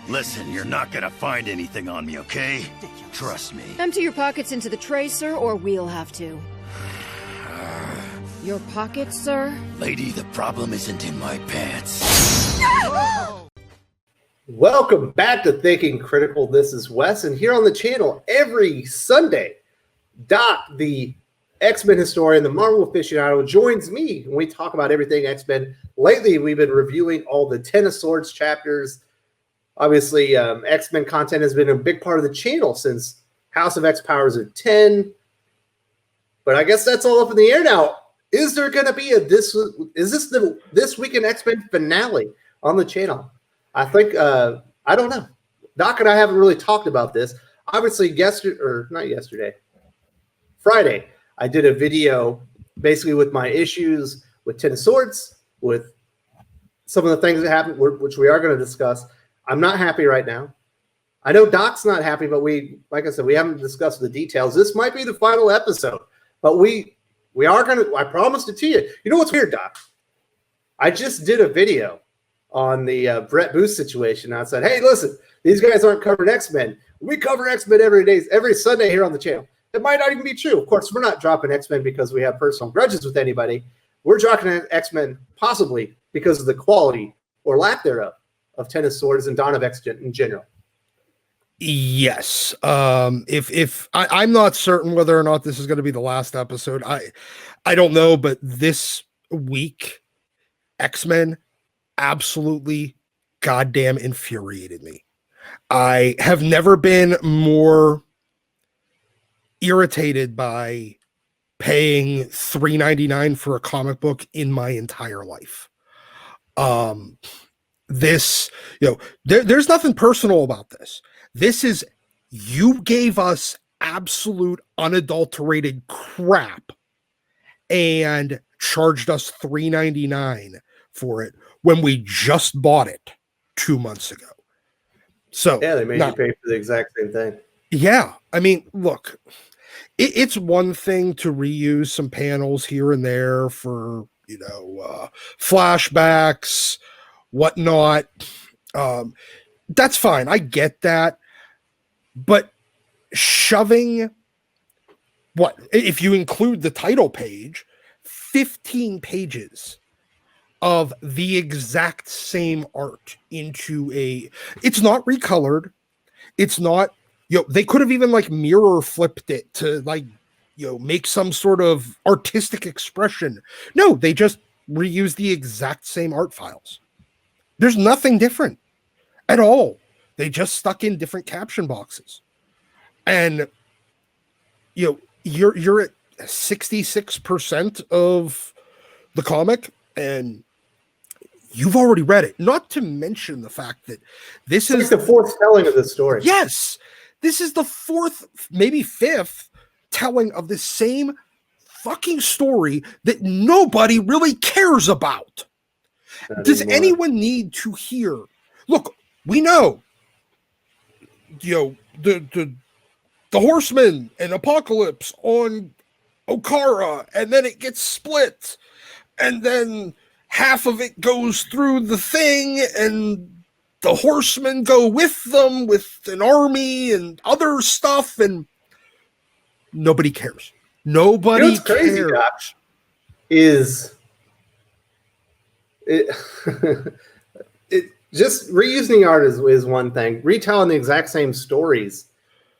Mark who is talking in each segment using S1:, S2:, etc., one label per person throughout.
S1: Listen, you're not gonna find anything on me, okay? Trust me.
S2: Empty your pockets into the tray, sir, or we'll have to. Your pockets, sir?
S1: Lady, the problem isn't in my pants.
S3: Welcome back to Thinking Critical. This is Wes, and here on the channel every Sunday, Doc, the X-Men historian, the Marvel aficionado, joins me when we talk about everything X-Men. Lately, we've been reviewing all the Ten of Swords chapters. Obviously, X-Men content has been a big part of the channel since House of X Powers of 10. But I guess that's all up in the air now. Is there going to be this Week in X-Men finale on the channel? I think, I don't know. Doc and I haven't really talked about this. Obviously, Friday, I did a video basically with my issues with Ten of Swords, with some of the things that happened, which we are going to discuss. I'm not happy right now. I know Doc's not happy, but like I said, we haven't discussed the details. This might be the final episode, but we are going to, I promised it to you. You know what's weird, Doc? I just did a video on the Brett Booth situation. I said, hey, listen, these guys aren't covering X-Men. We cover X-Men every Sunday here on the channel. It might not even be true. Of course, we're not dropping X-Men because we have personal grudges with anybody. We're dropping X-Men possibly because of the quality or lack thereof of Ten of Swords and Dawn of X in general.
S4: Yes. If I'm not certain whether or not this is going to be the last episode. I don't know, but this week, X-Men absolutely goddamn infuriated me. I have never been more irritated by paying $3.99 for a comic book in my entire life. This, there's nothing personal about this. This is, you gave us absolute unadulterated crap and charged us $3.99 for it when we just bought it 2 months ago. So
S3: yeah, they made you pay for the exact same thing.
S4: Yeah. I mean, look, it's one thing to reuse some panels here and there for, flashbacks, whatnot. That's fine. I get that. But shoving if you include the title page, 15 pages of the exact same art into it's not recolored. It's not, they could have even mirror flipped it to make some sort of artistic expression. No, they just reuse the exact same art files. There's nothing different at all. They just stuck in different caption boxes. And you're at 66% of the comic and you've already read it. Not to mention the fact that this is
S3: the fourth telling of the story.
S4: Yes. This is the fourth, maybe fifth telling of the same fucking story that nobody really cares about. Does anyone need to hear? Look, we know, the Horseman and Apocalypse on Okara, and then it gets split, and then half of it goes through the thing, and the Horsemen go with them with an army and other stuff, and nobody cares. Nobody
S3: what's
S4: cares.
S3: Crazy, Josh, is it just reusing art is one thing. Retelling the exact same stories.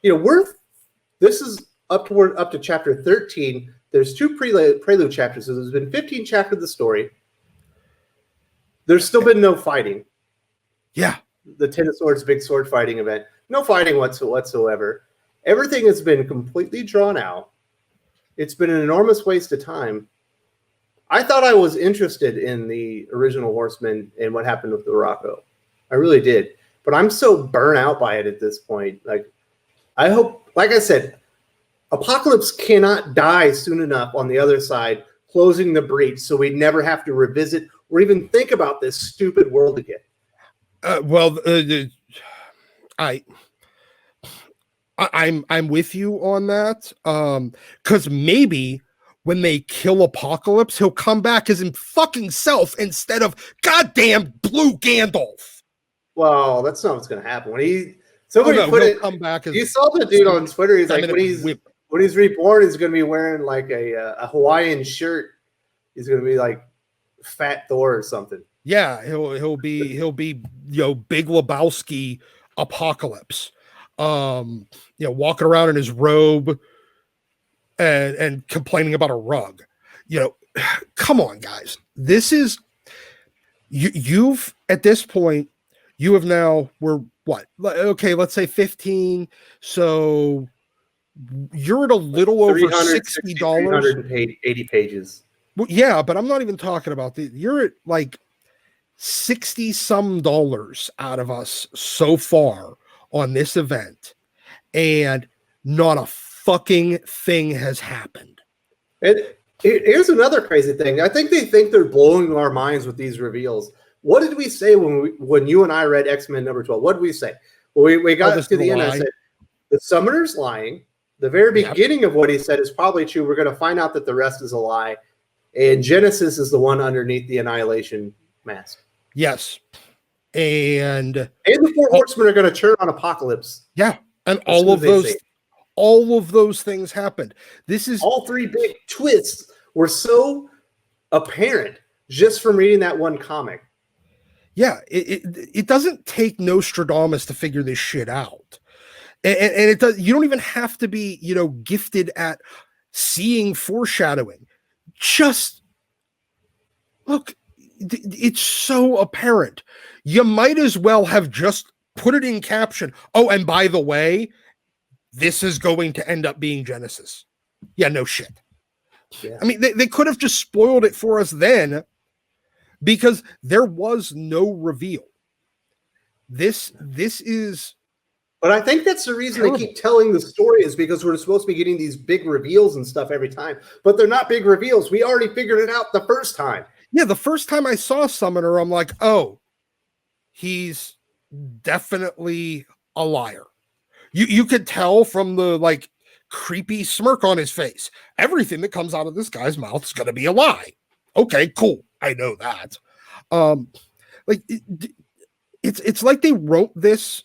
S3: This is up to chapter 13. There's 2 prelude chapters, so there's been 15 chapters of the story. There's still been no fighting.
S4: Yeah.
S3: The Ten of Swords big sword fighting event. No fighting whatsoever. Everything has been completely drawn out. It's been an enormous waste of time. I thought I was interested in the original Horseman and what happened with the Arakko. I really did. But I'm so burnt out by it at this point. I hope, like I said, Apocalypse cannot die soon enough on the other side, closing the breach so we never have to revisit or even think about this stupid world again.
S4: I'm with you on that. Because maybe when they kill Apocalypse, he'll come back as his fucking self instead of goddamn Blue Gandalf.
S3: Well, that's not what's going to happen. Somebody
S4: no,
S3: put
S4: he'll
S3: it.
S4: come back as
S3: You saw the dude on Twitter. He's like,
S4: whip.
S3: when he's reborn, he's going to be wearing like a Hawaiian shirt. He's going to be like Fat Thor or something.
S4: Yeah, he'll be Big Lebowski Apocalypse. Walking around in his robe and complaining about a rug. Come on, guys. This is you've at this point, you have now we're what? Okay, let's say 15. So you're at a little over $60.
S3: 380 pages.
S4: Well, yeah, but I'm not even talking about you're at like $60 some out of us so far on this event, and not a fucking thing has happened.
S3: And here's another crazy thing. I think they think they're blowing our minds with these reveals. What did we say when you and I read X-Men number 12? What did we say? Well, we got to the end. I said the summoner's lying. The very beginning of what he said is probably true. We're going to find out that the rest is a lie. And Genesis is the one underneath the Annihilation mask.
S4: Yes. And
S3: the Four Horsemen are going to turn on Apocalypse.
S4: Yeah. And all of those things happened. This is
S3: all three big twists were so apparent just from reading that one comic.
S4: Yeah, it doesn't take Nostradamus to figure this shit out. And it does. You don't even have to be, gifted at seeing foreshadowing. Just look, it's so apparent. You might as well have just put it in caption. Oh, and by the way, this is going to end up being Genesis. Yeah, no shit.
S3: Yeah.
S4: I mean, they could have just spoiled it for us then, because there was no reveal. This is.
S3: But I think that's the reason
S4: terrible.
S3: They keep telling the story, is because we're supposed to be getting these big reveals and stuff every time. But they're not big reveals. We already figured it out the first time.
S4: Yeah, the first time I saw Summoner, I'm like, oh, he's definitely a liar. You could tell from the creepy smirk on his face. Everything that comes out of this guy's mouth is going to be a lie. Okay, cool. I know that. It's like they wrote this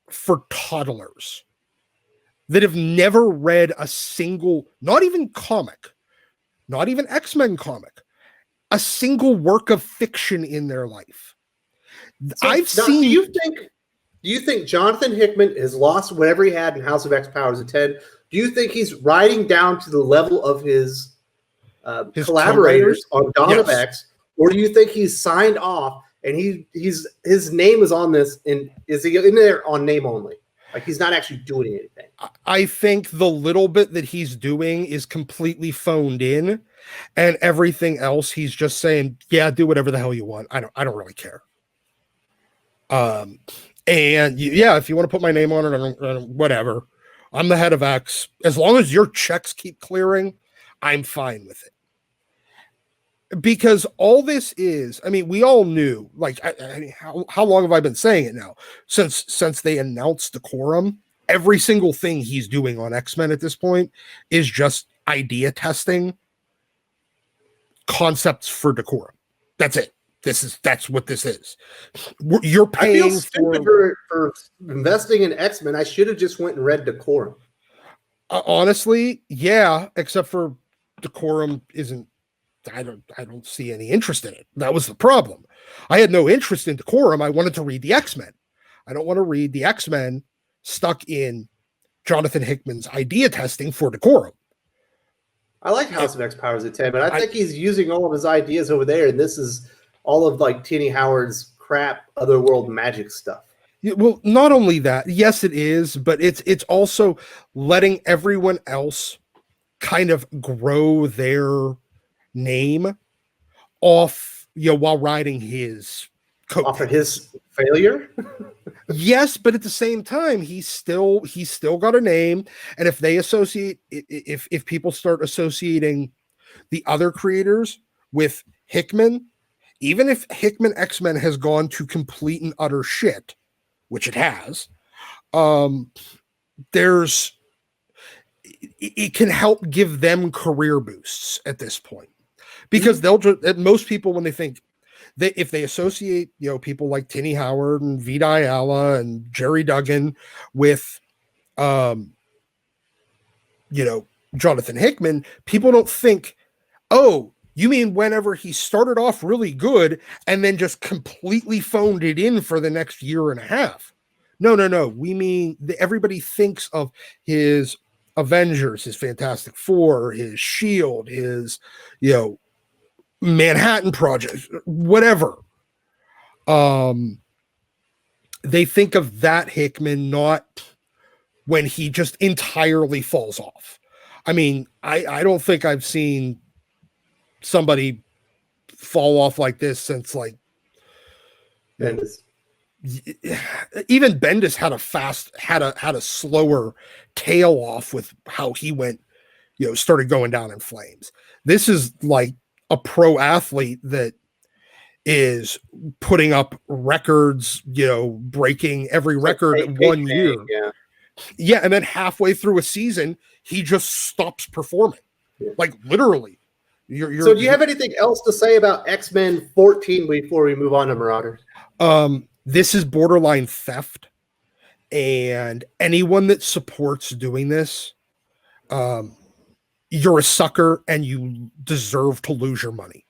S4: for toddlers that have never read a single, not even comic, not even X-Men comic, a single work of fiction in their life.
S3: So, do you think Jonathan Hickman has lost whatever he had in House of X Powers of 10? Do you think he's riding down to the level of his collaborators on Dawn of X, or do you think he's signed off and his name is on this, and is he in there on name only? Like, he's not actually doing anything.
S4: I think the little bit that he's doing is completely phoned in, and everything else he's just saying, yeah, do whatever the hell you want. I don't really care. And if you want to put my name on it, I don't, whatever. I'm the head of X. As long as your checks keep clearing, I'm fine with it. Because all this is, I mean, we all knew, how long have I been saying it now? Since they announced Decorum, every single thing he's doing on X-Men at this point is just idea testing concepts for Decorum. That's it. That's what this is. You're paying.
S3: I feel stupid for investing in X-Men. I should have just went and read Decorum.
S4: Honestly, yeah, except for Decorum isn't. I don't see any interest in it. That was the problem. I had no interest in Decorum. I wanted to read the X-Men. I don't want to read the X-Men stuck in Jonathan Hickman's idea testing for Decorum.
S3: I like House of X Powers of 10, but I think he's using all of his ideas over there, and this is all of Tini Howard's crap, otherworld magic stuff.
S4: Well, not only that, yes, it is, but it's also letting everyone else kind of grow their name off, while riding his coat.
S3: Off of his failure?
S4: Yes, but at the same time, he's still got a name, and if they associate, if people start associating the other creators with Hickman, even if Hickman X-Men has gone to complete and utter shit, which it has, it can help give them career boosts at this point, because most people, when they think if they associate, people like Tinny Howard and Vita Ayala and Jerry Duggan with, Jonathan Hickman, people don't think, oh, you mean whenever he started off really good and then just completely phoned it in for the next year and a half. No. We mean everybody thinks of his Avengers, his Fantastic Four, his Shield, his, Manhattan Project, whatever. They think of that Hickman, not when he just entirely falls off. I mean, I don't think I've seen somebody fall off like this since like
S3: Bendis.
S4: Even Bendis had a slower tail off with how he went, started going down in flames. This is like a pro athlete that is putting up records, breaking every record in 1 year. Yeah, and then halfway through a season, he just stops performing. Yeah. Like literally.
S3: So do you have anything else to say about X-Men 14 before we move on to Marauders?
S4: This is borderline theft, and anyone that supports doing this, you're a sucker and you deserve to lose your money.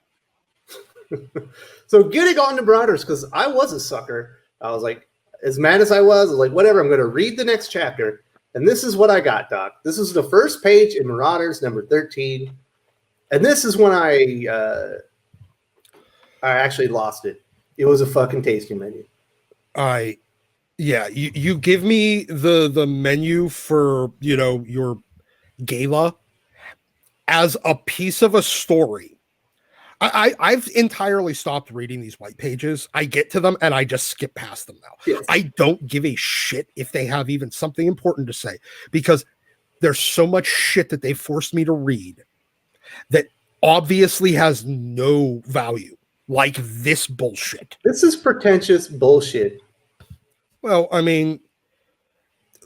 S3: So getting on to Marauders, because I was a sucker. I was like, as mad as I was like, whatever, I'm going to read the next chapter. And this is what I got, Doc. This is the first page in Marauders number 13. And this is when I actually lost it. It was a fucking tasting menu.
S4: You give me the menu for, your gala as a piece of a story. I've entirely stopped reading these white pages. I get to them and I just skip past them now.
S3: Yes.
S4: I don't give a shit if they have even something important to say, because there's so much shit that they forced me to read that obviously has no value, like this bullshit.
S3: This is pretentious bullshit.
S4: Well, I mean,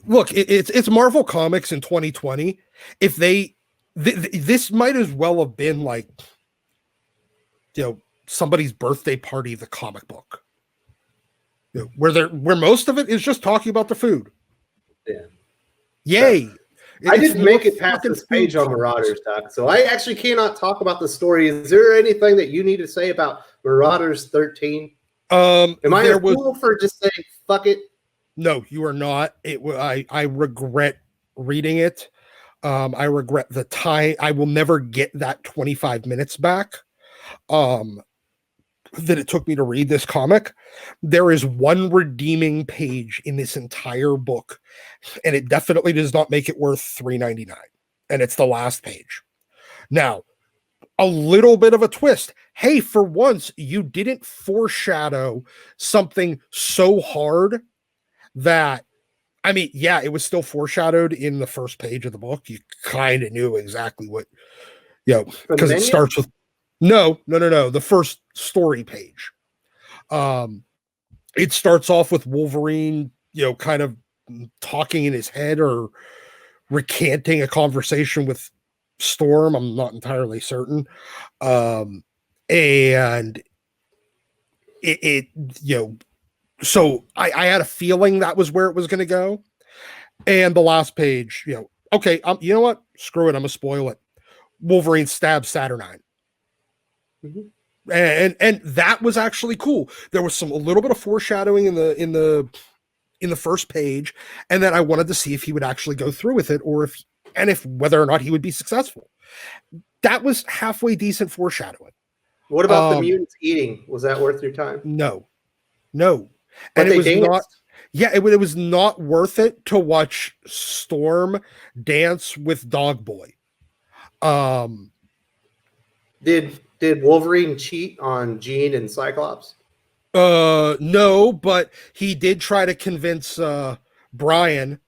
S4: look, it's Marvel Comics in 2020. If this might as well have been like, somebody's birthday party, the comic book, where most of it is just talking about the food.
S3: Yeah.
S4: Yay.
S3: I didn't make it past this page on Marauders, Doc, so I actually cannot talk about the story. Is there anything that you need to say about Marauders 13? Am I a fool for just saying fuck it?
S4: No, you are not. I regret reading it. I regret the time. I will never get that 25 minutes back that it took me to read this comic. There is one redeeming page in this entire book, and it definitely does not make it worth $3.99. And it's the last page. Now, a little bit of a twist. Hey, for once, you didn't foreshadow something so hard that, I mean, yeah, it was still foreshadowed in the first page of the book. You kind of knew exactly what, because it starts with no. The first story page. It starts off with Wolverine, kind of talking in his head or recanting a conversation with Storm. I'm not entirely certain. And it so I had a feeling that was where it was going to go. And the last page, okay, you know what? Screw it. I'm going to spoil it. Wolverine stabs Saturnine. Mm-hmm. And that was actually cool. There was a little bit of foreshadowing in the first page, and then I wanted to see if he would actually go through with it, or if whether or not he would be successful. That was halfway decent foreshadowing.
S3: What about the mutants eating? Was that worth your time?
S4: No.
S3: But
S4: And it was
S3: danced.
S4: not. Yeah, it was not worth it to watch Storm dance with Dog Boy.
S3: Did Wolverine cheat on Jean and Cyclops?
S4: No, but he did try to convince Brian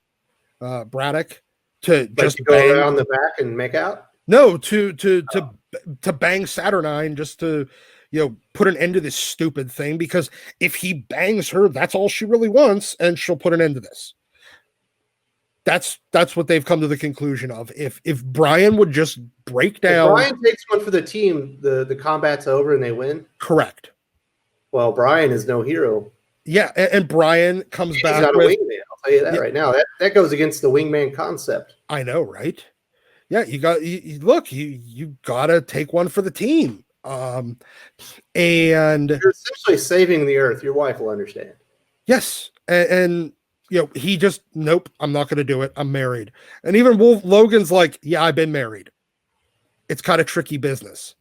S4: Braddock to just
S3: go around the back and make out.
S4: No, to bang Saturnine, just to put an end to this stupid thing, because if he bangs her, that's all she really wants, and she'll put an end to this. That's what they've come to the conclusion of. If Brian would just break down,
S3: if Brian takes one for the team, the combat's over and they win.
S4: Correct.
S3: Well, Brian is no hero.
S4: Yeah, and Brian comes
S3: He's
S4: back
S3: not a
S4: with,
S3: wingman. I'll tell you that right now. That goes against the wingman concept.
S4: I know, right? Yeah, you gotta take one for the team. And
S3: You're essentially saving the earth. Your wife will understand.
S4: yes, and he just, nope, I'm not gonna do it. I'm married. And even Logan's like, yeah, I've been married. It's kind of tricky business.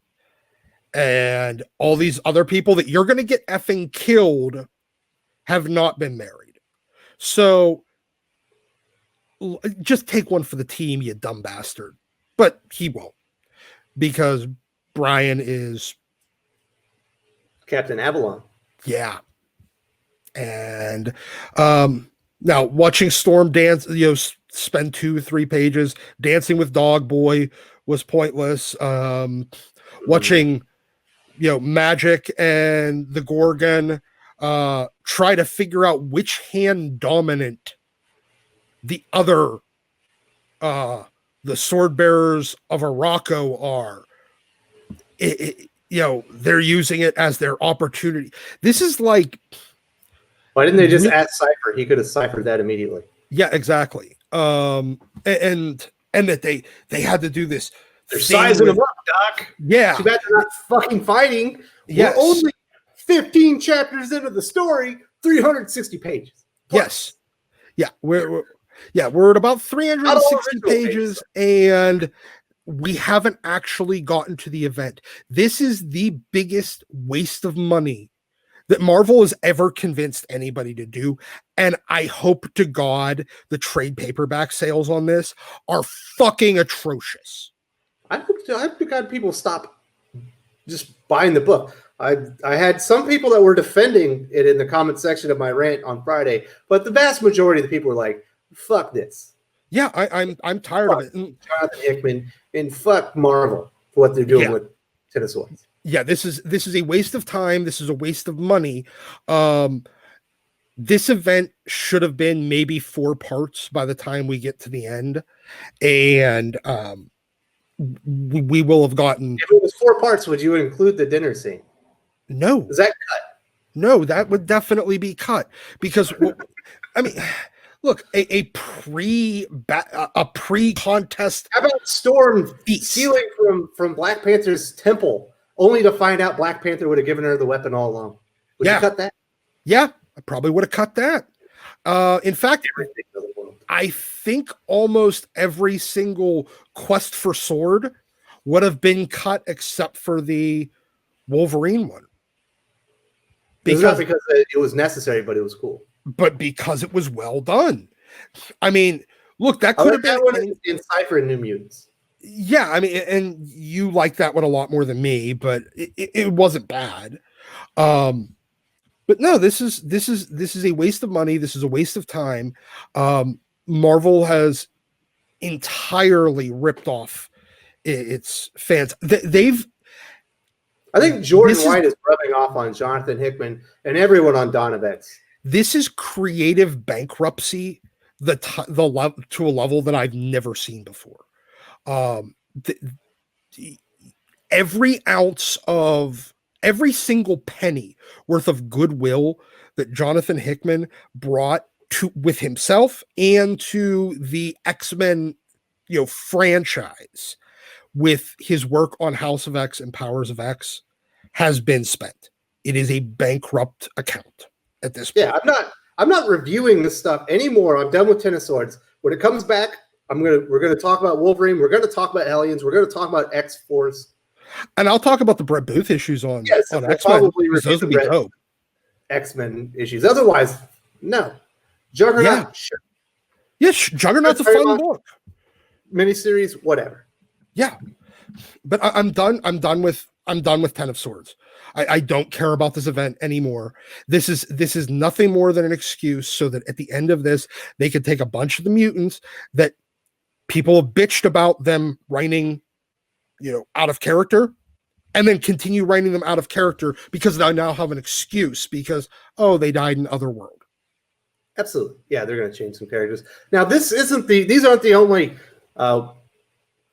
S4: And all these other people that you're gonna get effing killed have not been married. So just take one for the team, you dumb bastard. But he won't, because Brian is
S3: Captain Avalon.
S4: Yeah. And now watching Storm dance, spend 2-3 pages dancing with Dog Boy was pointless. Watching, Magic and the Gorgon try to figure out which hand dominant the other the sword bearers of Arakko are. They're using it as their opportunity. This is like,
S3: why didn't they just ask Cypher? He could have ciphered that immediately.
S4: Yeah, exactly. And that they had to do this.
S3: They're sizing them up, Doc.
S4: Yeah.
S3: Too bad they're not fucking fighting.
S4: Yes.
S3: We're only 15 chapters into the story, 360 pages.
S4: Yes. Yeah, we're at about 360 pages, and we haven't actually gotten to the event. This is the biggest waste of money that Marvel has ever convinced anybody to do. And I hope to God the trade paperback sales on this are fucking atrocious.
S3: I hope to God people stop just buying the book. I had some people that were defending it in the comment section of my rant on Friday, but the vast majority of the people were like, fuck this.
S4: Yeah, I'm tired of it.
S3: Jonathan Hickman and fuck Marvel for what they're doing with Ten of Swords.
S4: Yeah, this is a waste of time. This is a waste of money. This event should have been maybe 4 parts by the time we get to the end, and we will have gotten.
S3: If it was 4 parts, would you include the dinner scene?
S4: No.
S3: Is that cut?
S4: No, that would definitely be cut, because I mean, look, a pre-contest.
S3: How about Storm
S4: feast.
S3: stealing from Black Panther's temple, only to find out Black Panther would have given her the weapon all along? Would you cut that?
S4: Yeah, I probably would have cut that. In fact, I think almost every single quest for sword would have been cut except for the Wolverine one.
S3: Not because it was necessary, but it was cool.
S4: But because it was well done. I mean, look, that could have been
S3: one in Cypher and New Mutants.
S4: Yeah, I mean, and you like that one a lot more than me, but it wasn't bad. But no, this is a waste of money. This is a waste of time. Marvel has entirely ripped off its fans.
S3: I think Jordan White is rubbing off on Jonathan Hickman and everyone on Donovets.
S4: This is creative bankruptcy to a level that I've never seen before. Every ounce of every single penny worth of goodwill that Jonathan Hickman brought with himself and to the X-Men, franchise with his work on House of X and Powers of X has been spent. It is a bankrupt account at this point.
S3: Yeah, I'm not reviewing this stuff anymore. I'm done with Ten of Swords. When it comes back, we're gonna talk about Wolverine. We're gonna talk about Hellions. We're gonna talk about X-Force.
S4: And I'll talk about the Brett Booth issues on
S3: we'll
S4: X-Men.
S3: probably
S4: Those would be dope.
S3: X-Men issues. Otherwise, no. Juggernaut, sure.
S4: Yes, Juggernaut's a fun book.
S3: Miniseries, whatever.
S4: Yeah, but I'm done. I'm done with Ten of Swords. I don't care about this event anymore. This is nothing more than an excuse so that at the end of this, they could take a bunch of the mutants that people have bitched about them writing, out of character, and then continue writing them out of character because I now have an excuse because, they died in Otherworld.
S3: Absolutely. Yeah, they're going to change some characters. Now, these aren't the only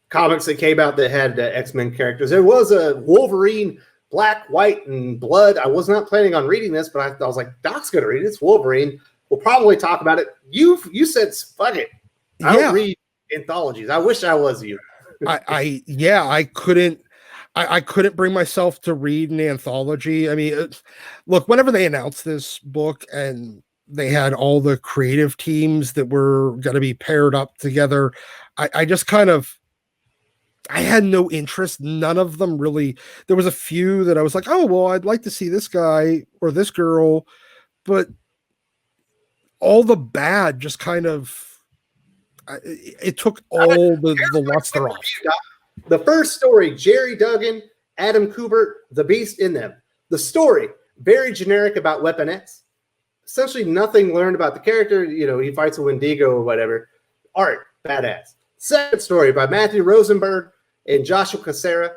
S3: comics that came out that had X-Men characters. There was a Wolverine Black, White, and Blood. I was not planning on reading this, but I was like, Doc's going to read it. It's Wolverine. We'll probably talk about it. You said, fuck it. I don't read anthologies. I wish I was you.
S4: I couldn't bring myself to read an anthology. I mean, look, whenever they announced this book and they had all the creative teams that were going to be paired up together, I just kind of, I had no interest. None of them really. There was a few that I was like, oh, well, I'd like to see this guy or this girl, but all the bad just kind of, it took all the luster off.
S3: The first story, Jerry Duggan, Adam Kubert, the Beast in them. The story, very generic about Weapon X. Essentially nothing learned about the character. You know, he fights a Wendigo or whatever. Art, badass. Second story by Matthew Rosenberg and Joshua Cassera.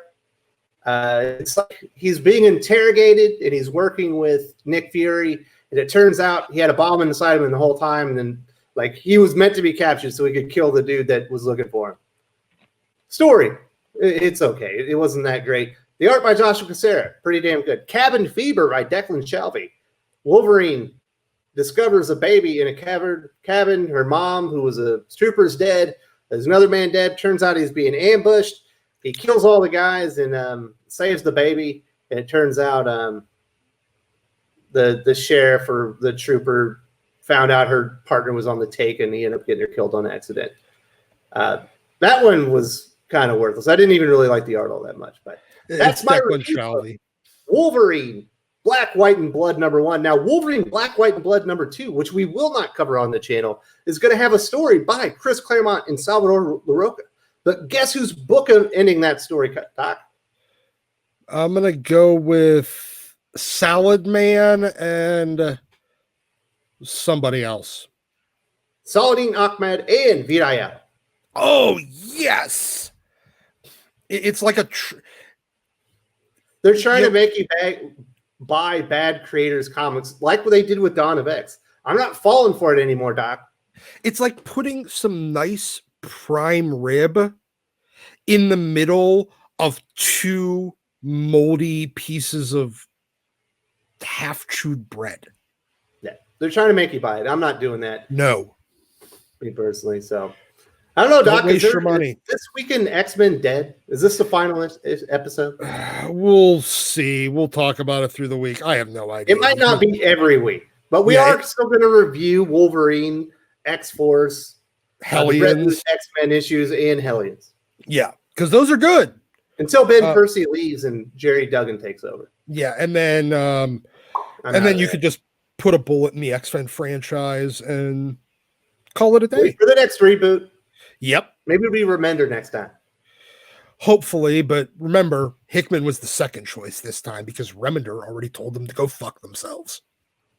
S3: It's like he's being interrogated and he's working with Nick Fury. And it turns out he had a bomb inside him the whole time. And then, like, he was meant to be captured so he could kill the dude that was looking for him. Story, it's okay. It wasn't that great. The art by Joshua Cassera, pretty damn good. Cabin Fever by Declan Shelby. Wolverine discovers a baby in a cabin. Her mom, who was a trooper, is dead. There's another man dead. Turns out he's being ambushed. He kills all the guys and saves the baby. And it turns out the sheriff or the trooper found out her partner was on the take, and he ended up getting her killed on accident. That one was kind of worthless. I didn't even really like the art all that much, but that's my review. Wolverine, Black, White, and Blood #1. Now, Wolverine, Black, White, and Blood #2, which we will not cover on the channel, is going to have a story by Chris Claremont and Salvador Larroca. But guess who's book ending that story, Doc?
S4: I'm going to go with Salad Man and somebody else.
S3: Saladin Ahmed and Viraya.
S4: Oh, yes. It's like a...
S3: They're trying to make you buy bad creators' comics like what they did with Dawn of X. I'm not falling for it anymore, Doc.
S4: It's like putting some nice prime rib in the middle of two moldy pieces of half-chewed bread.
S3: Yeah, they're trying to make you buy it. I'm not doing that.
S4: No.
S3: Me personally, so... I don't know, Doc.
S4: Don't waste your money.
S3: Is this weekend X-Men dead? Is this the final episode?
S4: We'll see. We'll talk about it through the week. I have no idea.
S3: It might not be every week, but we are still going to review Wolverine, X-Force,
S4: Hellions,
S3: X-Men issues, and Hellions.
S4: Yeah, because those are good.
S3: Until Ben Percy leaves and Jerry Duggan takes over.
S4: Yeah, and then you could just put a bullet in the X-Men franchise and call it a day.
S3: Wait for the next reboot.
S4: Yep.
S3: Maybe we remember next time.
S4: Hopefully, but remember, Hickman was the second choice this time because Remender already told them to go fuck themselves.